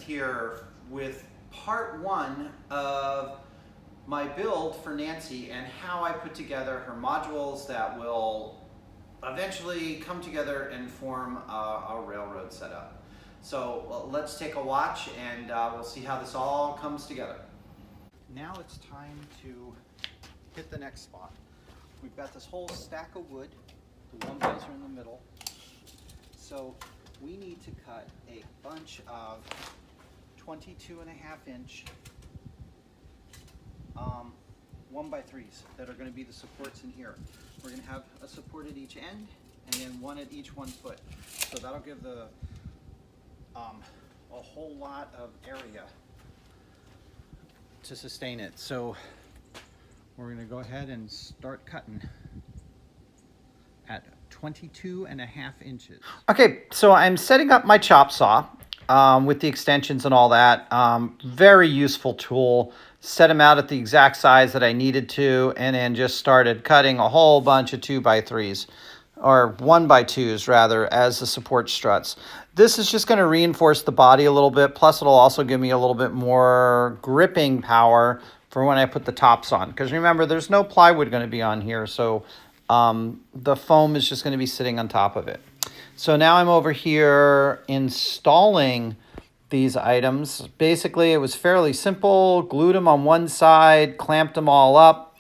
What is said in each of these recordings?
Here with part one of my build for Nancy and how I put together her modules that will eventually come together and form a railroad setup. So let's take a watch and we'll see how this all comes together. Now it's time to hit the next spot. We've got this whole stack of wood. The 1x are in the middle. So we need to cut a bunch of 22.5-inch 1x3s that are going to be the supports in here. We're going to have a support at each end and then one at each 1 foot. So that'll give the a whole lot of area to sustain it. So we're going to go ahead and start cutting at 22.5 inches. Okay, so I'm setting up my chop saw with the extensions and all that. Very useful tool. Set them out at the exact size that I needed to, and then just started cutting a whole bunch of 2x3s, or 1x2s rather, as the support struts. This is just going to reinforce the body a little bit, plus it'll also give me a little bit more gripping power for when I put the tops on. Because remember, there's no plywood going to be on here, so the foam is just going to be sitting on top of it. So now I'm over here installing these items. Basically, it was fairly simple. Glued them on one side, clamped them all up,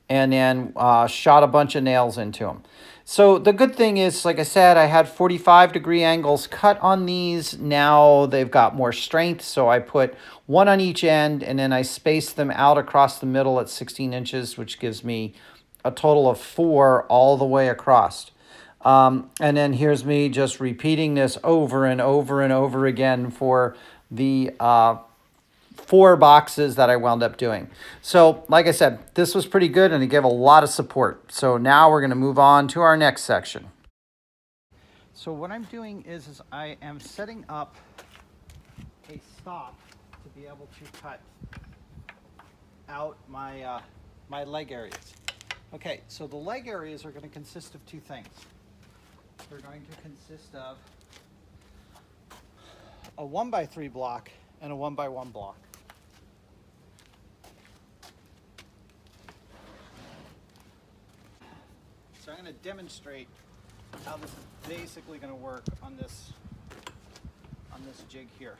and then shot a bunch of nails into them. So the good thing is, like I said, I had 45-degree angles cut on these. Now they've got more strength, so I put one on each end, and then I spaced them out across the middle at 16 inches, which gives me a total of 4 all the way across. And then here's me just repeating this over and over and over again for the 4 boxes that I wound up doing. So like I said, this was pretty good and it gave a lot of support. So now we're going to move on to our next section. So what I'm doing is I am setting up a stop to be able to cut out my, my leg areas. Okay, so the leg areas are going to consist of 2 things. They're going to consist of a 1x3 block and a 1x1 block. So I'm going to demonstrate how this is basically going to work on this jig here.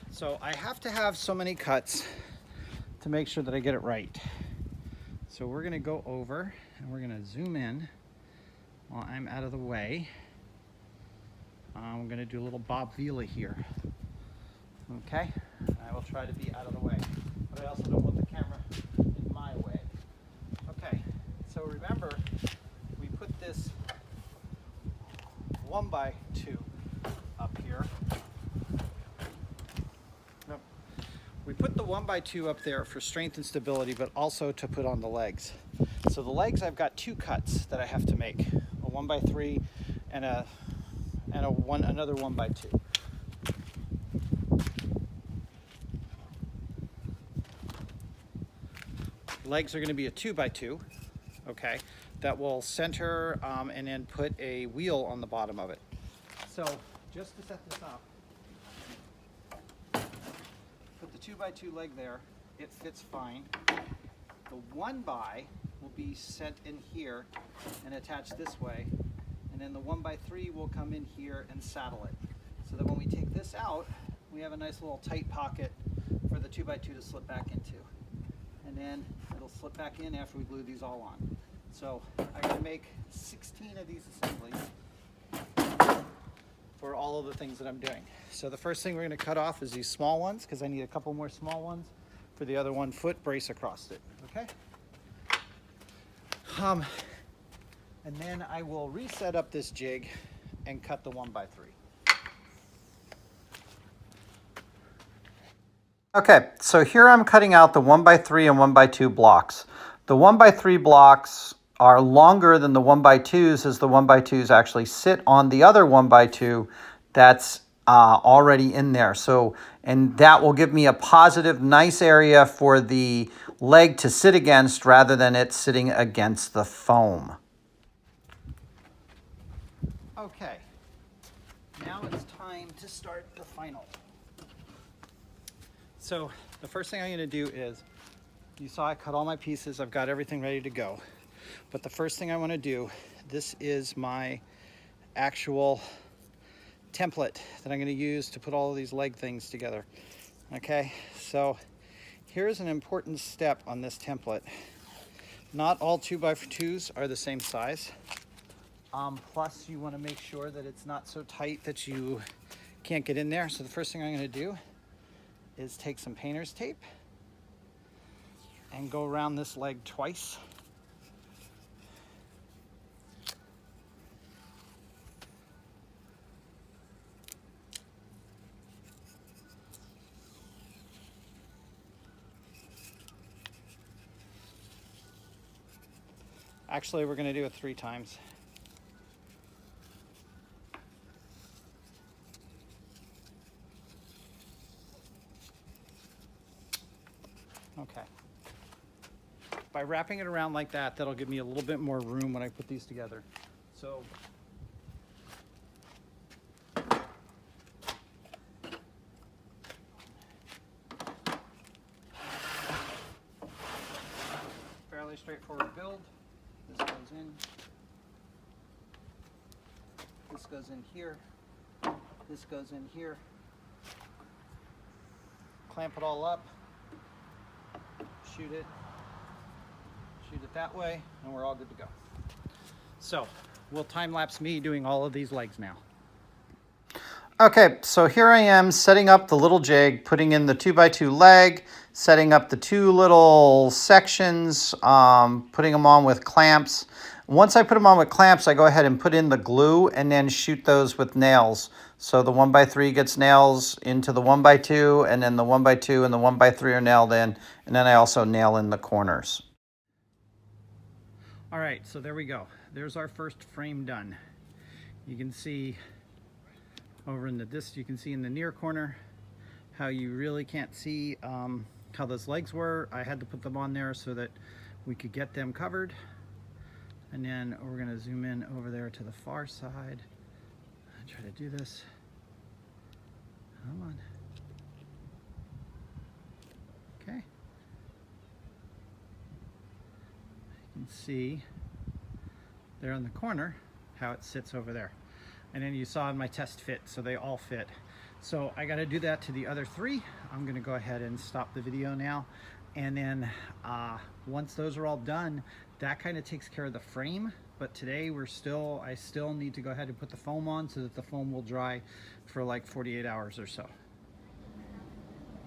So I have to have so many cuts to make sure that I get it right. So we're going to go over and we're going to zoom in while I'm out of the way. I'm going to do a little Bob Vila here. Okay, I will try to be out of the way, but I also don't want the camera in my way. Okay, so remember, we put this 1x2 up here. Nope. We put the 1x2 up there for strength and stability, but also to put on the legs. So the legs, I've got 2 cuts that I have to make, a 1x3 and another 1x2. Legs are going to be a 2x2, okay, that will center and then put a wheel on the bottom of it. So just to set this up, put the 2x2 leg there, it fits fine. The 1x will be sent in here and attached this way, and then the 1x3 will come in here and saddle it. So that when we take this out, we have a nice little tight pocket for the 2x2 to slip back into. And then it'll slip back in after we glue these all on. So I'm going to make 16 of these assemblies for all of the things that I'm doing. So the first thing we're going to cut off is these small ones, because I need a couple more small ones for the other 1 foot brace across it. Okay? And then I will reset up this jig and cut the 1x3. Okay, so here I'm cutting out the 1x3 and 1x2 blocks. The 1x3 blocks are longer than the 1x2s, as the 1x2s actually sit on the other 1x2 that's already in there. So, and that will give me a positive, nice area for the leg to sit against rather than it sitting against the foam. Okay, now it's time to start the final. So the first thing I'm going to do is, you saw I cut all my pieces, I've got everything ready to go. But the first thing I want to do, this is my actual template that I'm going to use to put all of these leg things together. Okay, so here's an important step on this template. Not all 2x2s are the same size. Plus you want to make sure that it's not so tight that you can't get in there. So the first thing I'm going to do is take some painter's tape and go around this leg twice. Actually, we're going to do it 3 times. Okay. By wrapping it around like that, that'll give me a little bit more room when I put these together. So fairly straightforward build. This goes in. This goes in here. This goes in here. Clamp it all up. Shoot it that way, and we're all good to go. So we'll time lapse me doing all of these legs now. Okay, so here I am setting up the little jig, putting in the 2x2 leg, setting up the 2 little sections, putting them on with clamps. Once I put them on with clamps, I go ahead and put in the glue and then shoot those with nails. So the 1x3 gets nails into the 1x2, and then the 1x2 and the 1x3 are nailed in, and then I also nail in the corners. All right, so there we go. There's our first frame done. You can see over in you can see in the near corner how you really can't see how those legs were. I had to put them on there so that we could get them covered. And then we're going to zoom in over there to the far side. I'll try to do this. Come on. Okay. You can see there in the corner how it sits over there. And then you saw in my test fit, so they all fit. So I got to do that to the other 3. I'm going to go ahead and stop the video now. And then once those are all done, that kind of takes care of the frame. But today I still need to go ahead and put the foam on so that the foam will dry for like 48 hours or so.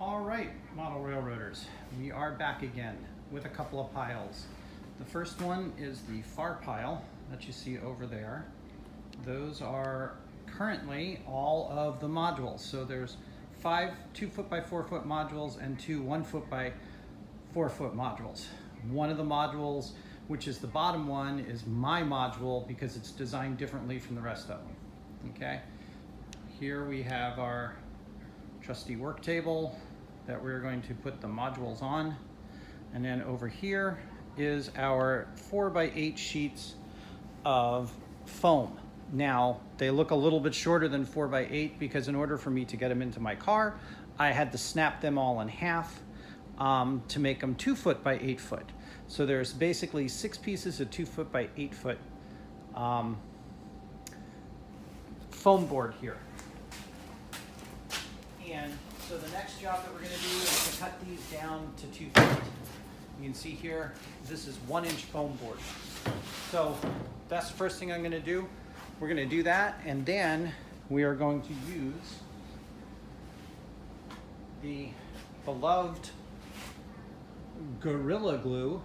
All right, model railroaders, we are back again with a couple of piles. The first one is the far pile that you see over there. Those are currently all of the modules. So there's 5 2-foot by 4-foot modules and 2 1-foot by 4-foot modules. One of the modules, which is the bottom one, is my module because it's designed differently from the rest of them. Okay, here we have our trusty work table that we're going to put the modules on, and then over here is our 4x8 sheets of foam. Now they look a little bit shorter than 4x8 because in order for me to get them into my car, I had to snap them all in half to make them 2-foot by 8-foot. So there's basically 6 pieces of 2-foot by 8-foot foam board here. And so the next job that we're going to do is to cut these down to 2 feet. You can see here, this is 1-inch foam board. So that's the first thing I'm going to do. We're going to do that, and then we are going to use the beloved Gorilla Glue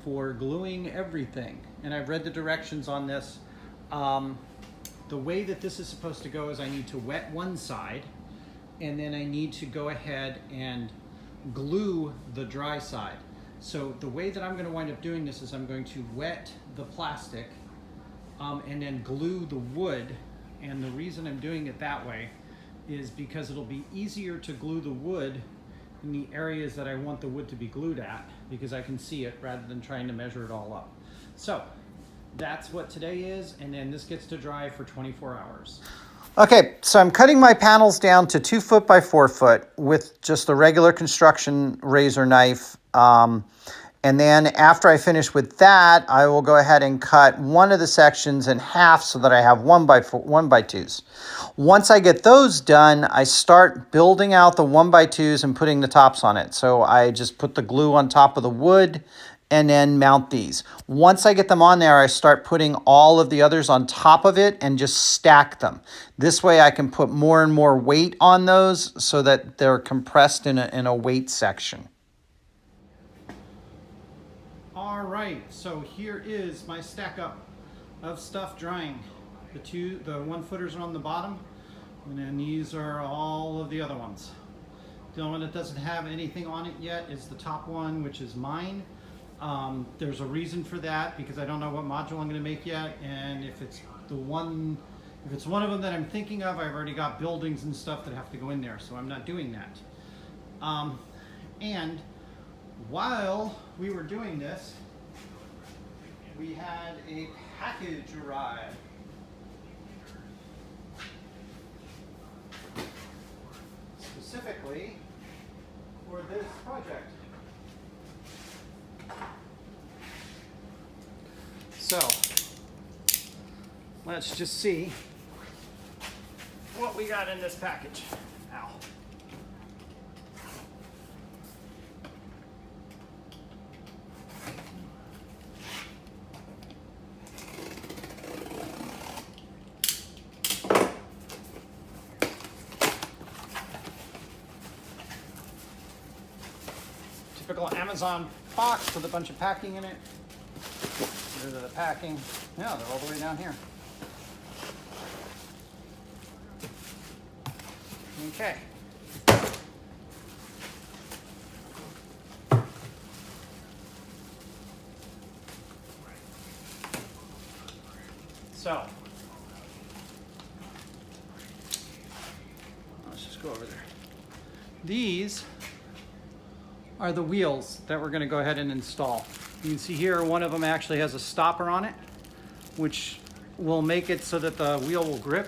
for gluing everything. And I've read the directions on this. The way that this is supposed to go is I need to wet one side, and then I need to go ahead and glue the dry side. So the way that I'm going to wind up doing this is I'm going to wet the plastic and then glue the wood. And the reason I'm doing it that way is because it'll be easier to glue the wood in the areas that I want the wood to be glued at, because I can see it rather than trying to measure it all up. So that's what today is, and then this gets to dry for 24 hours. Okay, so I'm cutting my panels down to 2 foot by 4 foot with just a regular construction razor knife. And then after I finish with that, I will go ahead and cut one of the sections in half so that I have 1 by 2s. Once I get those done, I start building out the 1 by 2s and putting the tops on it. So I just put the glue on top of the wood and then mount these. Once I get them on there, I start putting all of the others on top of it and just stack them. This way I can put more and more weight on those so that they're compressed in a weight section. All right, so here is my stack up of stuff drying. The 1-footers are on the bottom, and then these are all of the other ones. The only one that doesn't have anything on it yet is the top one, which is mine. There's a reason for that, because I don't know what module I'm going to make yet, and if it's one of them that I'm thinking of, I've already got buildings and stuff that have to go in there, so I'm not doing that. And while we were doing this, we had a package arrive. Specifically for this project. So let's just see what we got in this package. Ow. Typical Amazon box with a bunch of packing in it. Here's the packing. Yeah, they're all the way down here. Okay. So, let's just go over there. These are the wheels that we're going to go ahead and install. You can see here one of them actually has a stopper on it, which will make it so that the wheel will grip.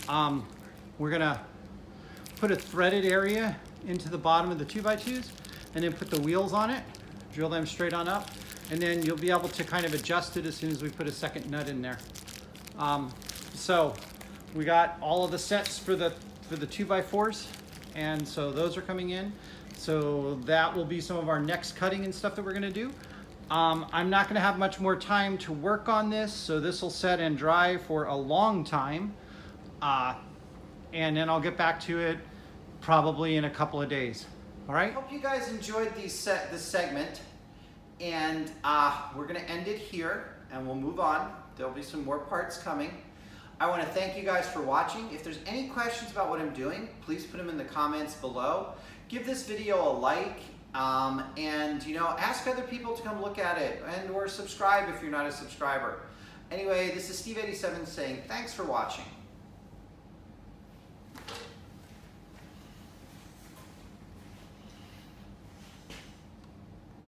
We're going to put a threaded area into the bottom of the 2x2s and then put the wheels on it, drill them straight on up, and then you'll be able to kind of adjust it as soon as we put a second nut in there. So we got all of the sets for the 2x4s, and so those are coming in. So that will be some of our next cutting and stuff that we're going to do. I'm not going to have much more time to work on this, so this will set and dry for a long time. And then I'll get back to it probably in a couple of days. All right? Hope you guys enjoyed this segment. And we're going to end it here, and we'll move on. There'll be some more parts coming. I want to thank you guys for watching. If there's any questions about what I'm doing, please put them in the comments below. Give this video a like, and ask other people to come look at it, or subscribe if you're not a subscriber. Anyway, this is Steve87 saying thanks for watching.